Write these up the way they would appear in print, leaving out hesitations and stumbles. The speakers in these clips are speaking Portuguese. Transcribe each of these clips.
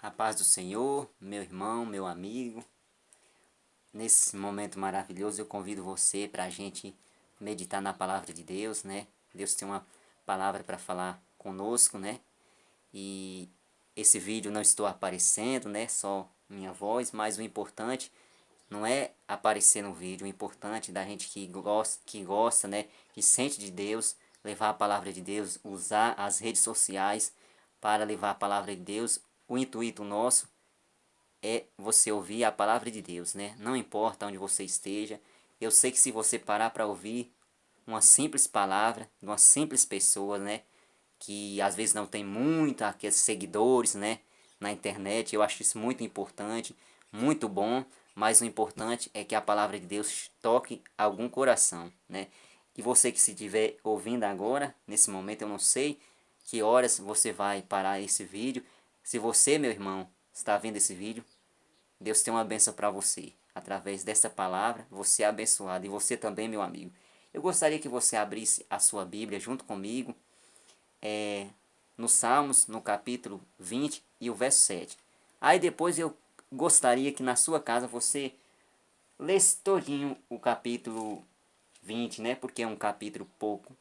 A paz do Senhor, meu irmão, meu amigo. Nesse momento maravilhoso, eu convido você para a gente meditar na palavra de Deus, né? Deus tem uma palavra para falar conosco, né? E esse vídeo não estou aparecendo, né? Só minha voz, mas o importante não é aparecer no vídeo, o importante da gente que gosta, né? Que sente de Deus, levar a palavra de Deus, usar as redes sociais para levar a palavra de Deus. O intuito nosso é você ouvir a palavra de Deus, né? Não importa onde você esteja. Eu sei que se você parar para ouvir uma simples palavra de uma simples pessoa, né? Que às vezes não tem muito aqueles seguidores, né? Na internet, eu acho isso muito importante, muito bom. Mas o importante é que a palavra de Deus toque algum coração, né? E você que se estiver ouvindo agora, nesse momento, eu não sei que horas você vai parar esse vídeo. Se você, meu irmão, está vendo esse vídeo, Deus tem uma bênção para você. Através dessa palavra, você é abençoado. E você também, meu amigo. Eu gostaria que você abrisse a sua Bíblia junto comigo, no Salmos, no capítulo 20 e o verso 7. Aí depois eu gostaria que na sua casa você lesse todinho o capítulo 20, né? Porque é um capítulo pouco.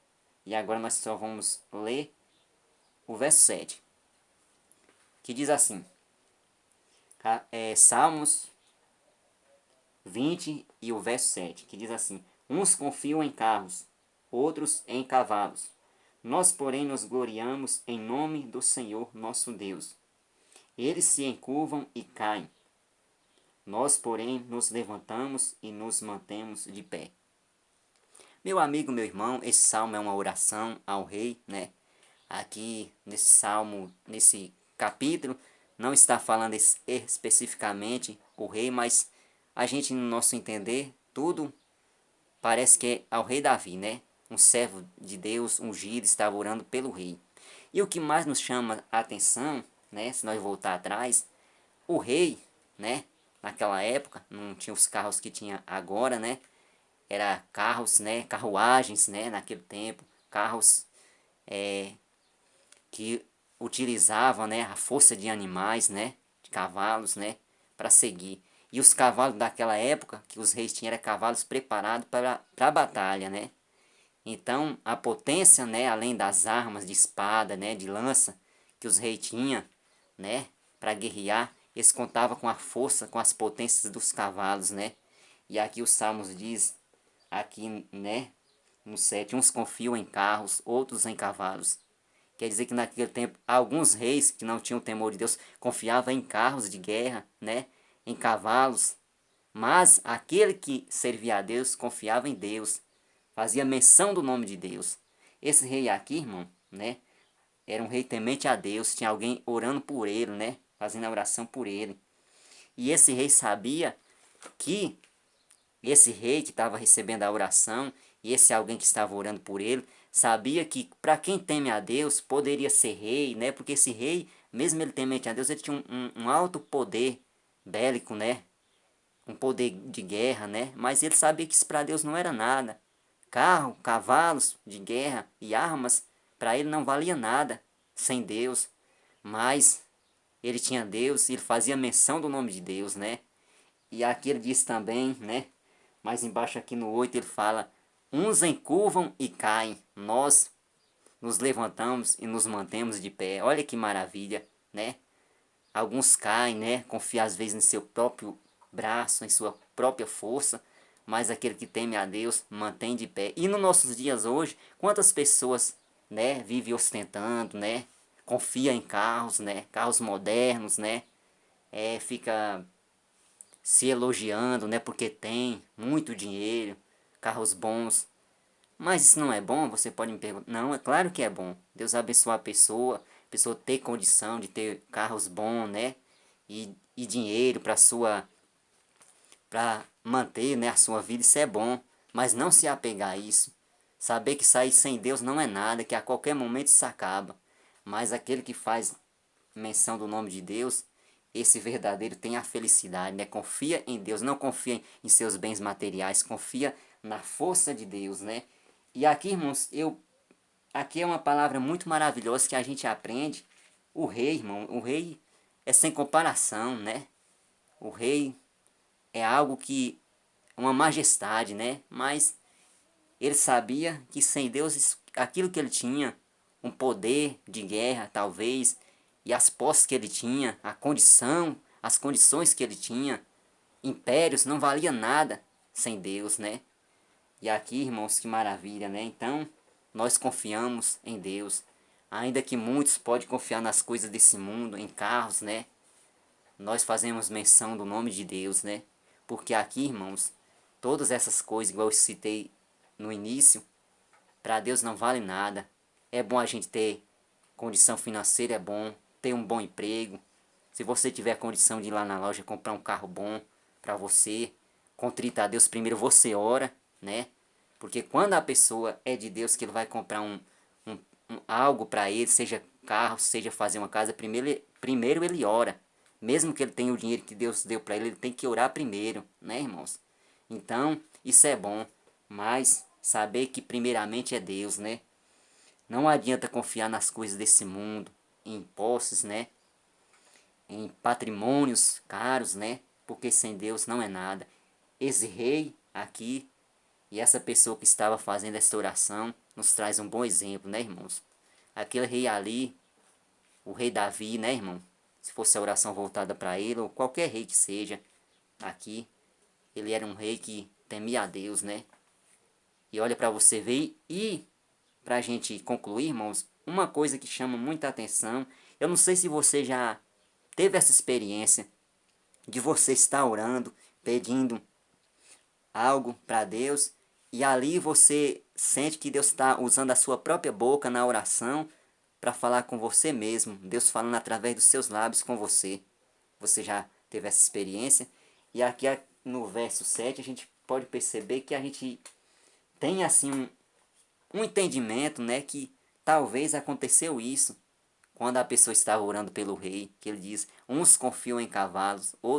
E agora nós só vamos ler o verso 7, que diz assim: Salmos 20 e o verso 7, que diz assim: Uns confiam em carros, outros em cavalos. Nós, porém, nos gloriamos em nome do Senhor nosso Deus. Eles se encurvam e caem. Nós, porém, nos levantamos e nos mantemos de pé. Meu amigo, meu irmão, esse salmo é uma oração ao rei, né? Aqui nesse salmo, nesse capítulo, não está falando especificamente o rei, mas a gente, no nosso entender, tudo parece que é ao rei Davi, né? Um servo de Deus, ungido, estava orando pelo rei. E o que mais nos chama a atenção, né? Se nós voltar atrás, o rei, né? Naquela época, não tinha os carros que tinha agora, né? Era carros, né? Carruagens, né? Naquele tempo, carros que utilizavam, né, a força de animais, né, de cavalos, né, para seguir. E os cavalos daquela época que os reis tinham eram cavalos preparados para a batalha, né? Então, a potência, né, além das armas de espada, né, de lança que os reis tinham, né, para guerrear, eles contavam com a força, com as potências dos cavalos, né? E aqui os Salmos diz, aqui, né, no 7, uns confiam em carros, outros em cavalos. Quer dizer que naquele tempo, alguns reis que não tinham temor de Deus confiavam em carros de guerra, né? Em cavalos. Mas aquele que servia a Deus confiava em Deus, fazia menção do nome de Deus. Esse rei aqui, irmão, né? Era um rei temente a Deus, tinha alguém orando por ele, né? Fazendo a oração por ele. E esse rei sabia que esse rei que estava recebendo a oração e esse alguém que estava orando por ele, sabia que para quem teme a Deus poderia ser rei, né? Porque esse rei, mesmo ele temente a Deus, ele tinha um alto poder bélico, né? Um poder de guerra, né? Mas ele sabia que isso para Deus não era nada. Carro, cavalos de guerra e armas, para ele não valia nada sem Deus. Mas ele tinha Deus e ele fazia menção do nome de Deus, né? E aqui ele diz também, né? Mais embaixo aqui no 8 ele fala: Uns encurvam e caem, nós nos levantamos e nos mantemos de pé. Olha que maravilha, né? Alguns caem, né? Confia às vezes em seu próprio braço, em sua própria força, mas aquele que teme a Deus mantém de pé. E nos nossos dias hoje, quantas pessoas, né, vivem ostentando, né? Confia em carros, né? Carros modernos, né? Fica se elogiando, né? Porque tem muito dinheiro, carros bons. Mas isso não é bom? Você pode me perguntar. Não, é claro que é bom. Deus abençoa a pessoa ter condição de ter carros bons, né? E dinheiro para manter, né, a sua vida, isso é bom. Mas não se apegar a isso. Saber que sair sem Deus não é nada, que a qualquer momento isso acaba. Mas aquele que faz menção do nome de Deus, esse verdadeiro tem a felicidade, né? Confia em Deus, não confia em seus bens materiais, confia na força de Deus, né? E aqui, irmãos, aqui é uma palavra muito maravilhosa que a gente aprende. O rei, irmão, o rei é sem comparação, né? O rei é algo que, uma majestade, né? Mas ele sabia que sem Deus, aquilo que ele tinha, um poder de guerra, talvez, e as posses que ele tinha, a condição, as condições que ele tinha, impérios, não valia nada sem Deus, né? E aqui, irmãos, que maravilha, né? Então, nós confiamos em Deus. Ainda que muitos podem confiar nas coisas desse mundo, em carros, né? Nós fazemos menção do nome de Deus, né? Porque aqui, irmãos, todas essas coisas, igual eu citei no início, para Deus não vale nada. É bom a gente ter condição financeira, é bom ter um bom emprego. Se você tiver condição de ir lá na loja comprar um carro bom para você, contrita a Deus primeiro, você ora, né? Porque quando a pessoa é de Deus, que ele vai comprar algo para ele, seja carro, seja fazer uma casa, primeiro ele ora. Mesmo que ele tenha o dinheiro que Deus deu para ele tem que orar primeiro, né, irmãos? Então, isso é bom, mas saber que primeiramente é Deus, né? Não adianta confiar nas coisas desse mundo, em posses, né? Em patrimônios caros, né? Porque sem Deus não é nada. Esse rei aqui e essa pessoa que estava fazendo essa oração nos traz um bom exemplo, né, irmãos? Aquele rei ali, o rei Davi, né, irmão? Se fosse a oração voltada para ele, ou qualquer rei que seja aqui, ele era um rei que temia a Deus, né? E olha para você ver, e para a gente concluir, irmãos, uma coisa que chama muita atenção, eu não sei se você já teve essa experiência de você estar orando, pedindo algo para Deus, e ali você sente que Deus está usando a sua própria boca na oração para falar com você mesmo, Deus falando através dos seus lábios com você. Você já teve essa experiência? E aqui no verso 7 a gente pode perceber que a gente tem assim um entendimento, né, que talvez aconteceu isso quando a pessoa estava orando pelo rei, que ele diz, uns confiam em cavalos, outros